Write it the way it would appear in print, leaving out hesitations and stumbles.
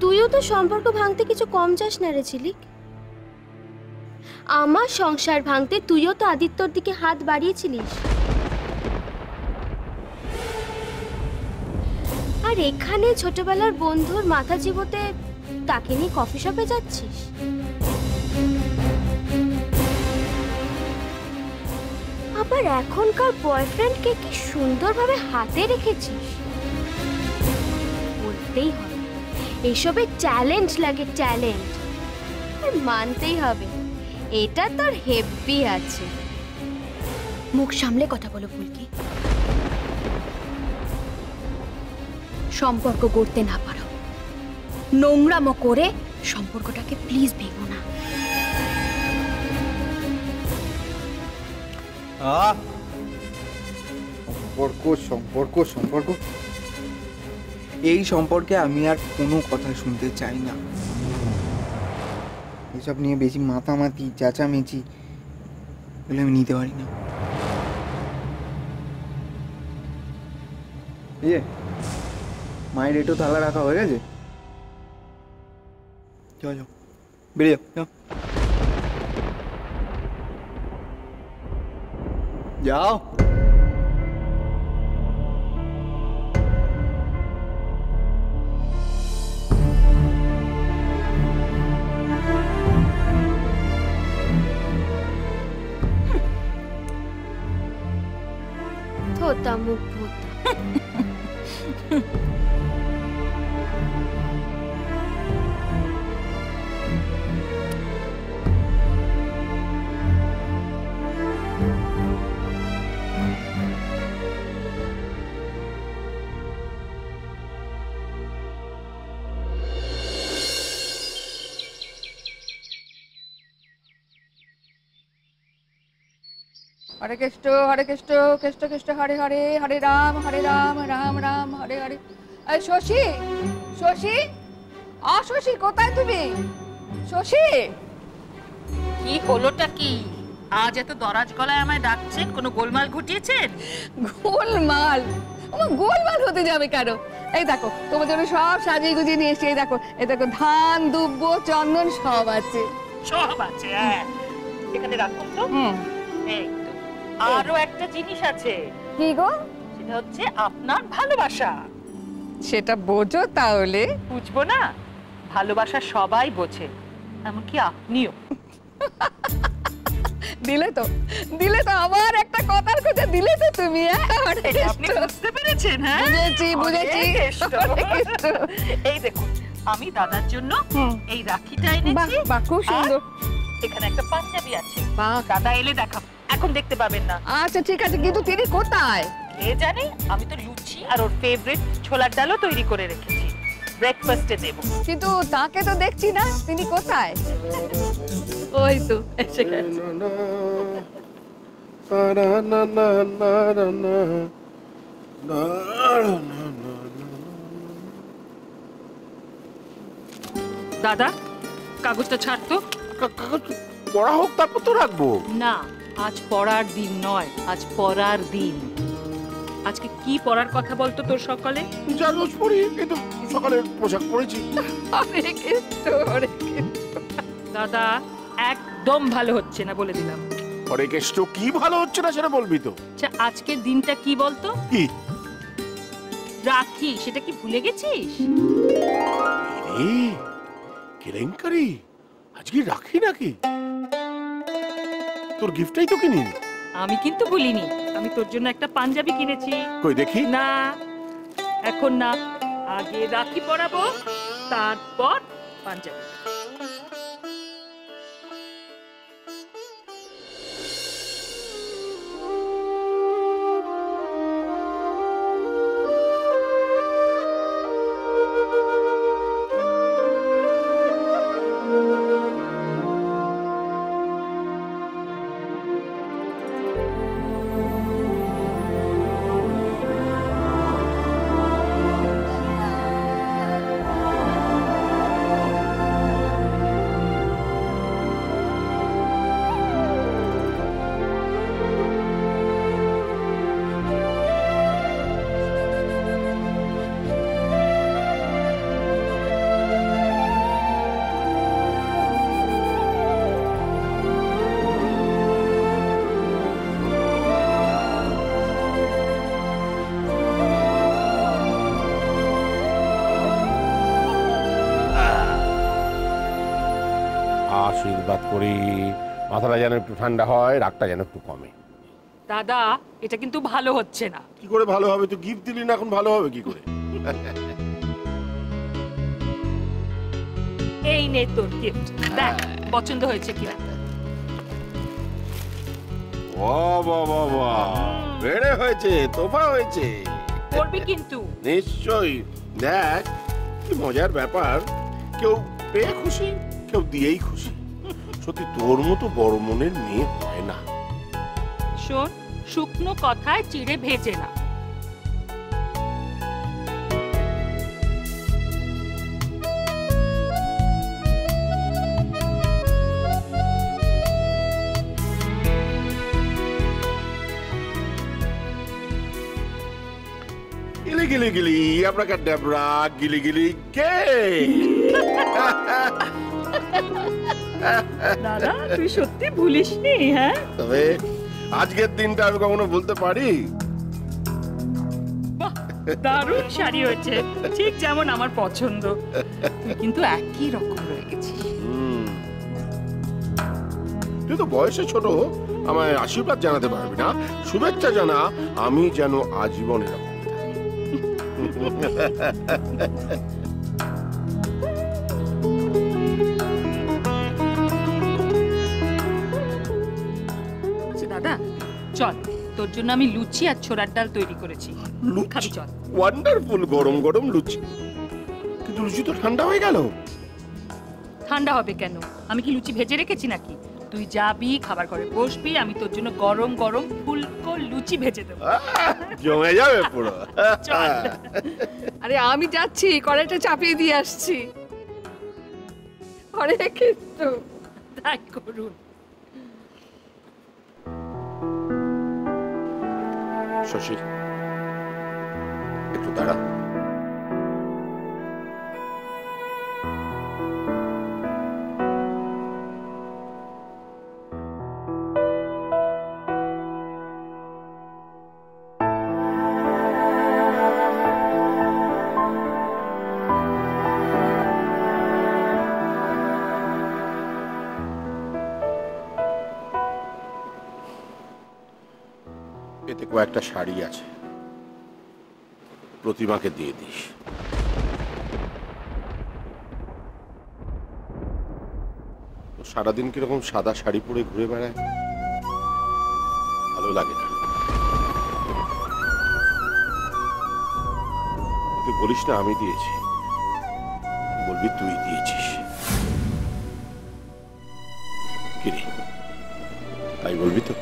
তুইও তো সম্পর্ক ভাঙতে কিছু কম যাস না রে ঝিলিক। আমার সংসার ভাঙতে তুইও তো আদিত্যর দিকে হাত বাড়িয়েছিলিস। আর এখানে ছোটবেলার বন্ধুর মাথা চিবোতে তাকে নিয়ে কফি শপে যাচ্ছিস। আবার এখনকার বয়ফ্রেন্ডকে কি সুন্দরভাবে হাতে রেখেছিস। বলতেই হবে এসবে ট্যালেন্ট লাগে, ট্যালেন্ট। আর মানতেই হবে এটা তোর হেব্বি আছে। মুখ সামলে কথা বলো ফুলকি। সম্পর্ক গড়তে না পারো, নোংরামো করে সম্পর্কটাকে প্লিজ ভেঙো না। সম্পর্ক সম্পর্ক সম্পর্ক, এই সম্পর্কে আমি আর কোনো কথা শুনতে চাই না। এসব নিয়ে বেশি মাতামাতি চেঁচামেচি এগুলো আমি নিতে পারি না। মায়ের এটো থালা রাখা হয়ে গেছে, যাও যাও বেরিয়ে যাও যাও। থোতা মুখ ভোতা। হরে কৃষ্ণ কৃষ্ণ কৃষ্ণ হরে হরে, হরে রাম রাম রাম হরে হরে। এই শশী, শশী, শশী কোথায় তুমি? শশী, কি হলোটা কি? আজ এত দরাজ গলায় আমায় ডাকছেন? কোনো গোলমাল ঘটিয়েছেন? গোলমাল? আমার গোলমাল হতে যাবে কেন? এই দেখো তোমার জন্য সব সাজিয়ে গুজিয়ে নিয়ে এসছি। এই দেখো, এই দেখো ধান দুব্ব চন্দন সব আছে। সব আছে? হ্যাঁ, এখানে রাখুন তো। এই তো আরো একটা জিনিস আছে। কি গো? সেটা হচ্ছে আপনার ভালোবাসা। সেটা বোঝো তাহলে। বুঝবো না? ভালোবাসা সবাই বোঝে, এমনকি আপনিও। দিলে তো, দিলে তো আমার একটা কথার কথা দিলে তো তুমি। আপনি বুঝতে পেরেছেন? হ্যাঁ বুঝেছি বুঝেছি। এই দেখুন, আমি দাদার জন্য এই রাখিটা এনেছি। বাহ, খুব সুন্দর। এখানে একটা পাঞ্জাবি আছে। বাহ, দাদা এলে দেখাবো, এখন দেখতে পাবেন না। আচ্ছা ঠিক আছে, কিন্তু তিনি কোথায়? কে জানে, আমি তো লুচি আর ওর ফেভারিট ছোলার ডালও তৈরি করে রেখেছি, ব্রেকফাস্টে দেব। কিন্তু তাকে তো দেখছি না, তিনি কোথায়? ওই তো এসে গেছে। দাদা কাগজটা ছাড়তো। কাগজ পড়া হোক, তারপর তো রাখবো। না, আজ পড়ার দিন নয়, আজ পড়ার দিন। আজকে কি পড়ার কথা বলতো তোর সকালে? যা রোজ পড়ি, কিন্তু সকালে পোশাক পরেছি। দাদা একদম ভালো হচ্ছে না, বলে দিলাম। হরে কৃষ্ণ, কি ভালো হচ্ছে না সেটা বলবি তো। আচ্ছা, আজকের দিনটা কি বলতো? কি? রাখি, সেটা কি ভুলে গেছিস? কেলেঙ্কারি, আজকে রাখি নাকি? তোর গিফটটাই তো কিনি। আমি কিন্তু ভুলিনি, আমি তোর জন্য একটা পাঞ্জাবি কিনেছি। কই দেখি। না, এখন না, আগে রাখি পরাবো, তারপর পাঞ্জাবি। আশীর্বাদ করি মাথাটা যেন একটু ঠান্ডা হয়, রাগটা যেন একটু কমে। দাদা, এটা কিন্তু ভালো হচ্ছে না। কি করে ভালো হবে? তুই গিফট দিলি না, এখন ভালো হবে কি করে? এই নে তোর গিফট, দেখ পছন্দ হয়েছে কিনা। বেড়ে হয়েছে, তোফা হয়েছে। করবি কিন্তু। নিশ্চয়ই। দেখ কি মজার ব্যাপার, কেউ পেয়ে খুশি, কেউ দিয়েই খুশি। সত্যি তোর মতো বড় মনের মেয়ে হয় না। শোন, শুকনো কথায় চিড়ে ভেজে না। গিলি গিলি গিলি আপনাকে ডেবরা গিলি গিলি কে? দাদা, তুই সত্যি ভুলিসনি? হ্যাঁ, তবে আজকের দিনটা আমি কখনো বলতে পারি? বাহ, দারুণ শাড়ি হয়েছে, ঠিক যেমন আমার পছন্দ। তুই কিন্তু একই রকম রয়ে গেছিস। তুই তো বয়সে ছোট, আমায় আশীর্বাদ জানাতে পারবি না? শুভেচ্ছা জানা, আমি যেন আজীবন এরকম থাকি। দাদা চল, তোর জন্য আমি লুচি আর ছোলার ডাল তৈরি করেছি, খাবি চল। ওয়ান্ডারফুল, গরম গরম লুচি। কিন্তু লুচি তো ঠান্ডা হয়ে গেল। ঠান্ডা হবে কেন? আমি কি লুচি ভেজে রেখেছি নাকি? তুই যাবি, খাবার ঘরে বসবি, আমি তোর জন্য গরম গরম ফুলকো লুচি ভেজে দেবো। জমে যাবে পুরো। চল। আরে আমি যাচ্ছি, কড়াইটা চাপিয়ে দিয়ে আসছি। হরে কৃষ্ণ। তাই করুন। শশী, একটু দাঁড়া। এতে কয়েকটা শাড়ি আছে, প্রতিমাকে দিয়ে দিস। সারাদিন কিরকম সাদা শাড়ি পরে ঘুরে বেড়ায়, ভালো লাগে না। তুই বলিস না আমি দিয়েছি, বলবি তুই দিয়েছিস। কি রে, তাই বলবি তো?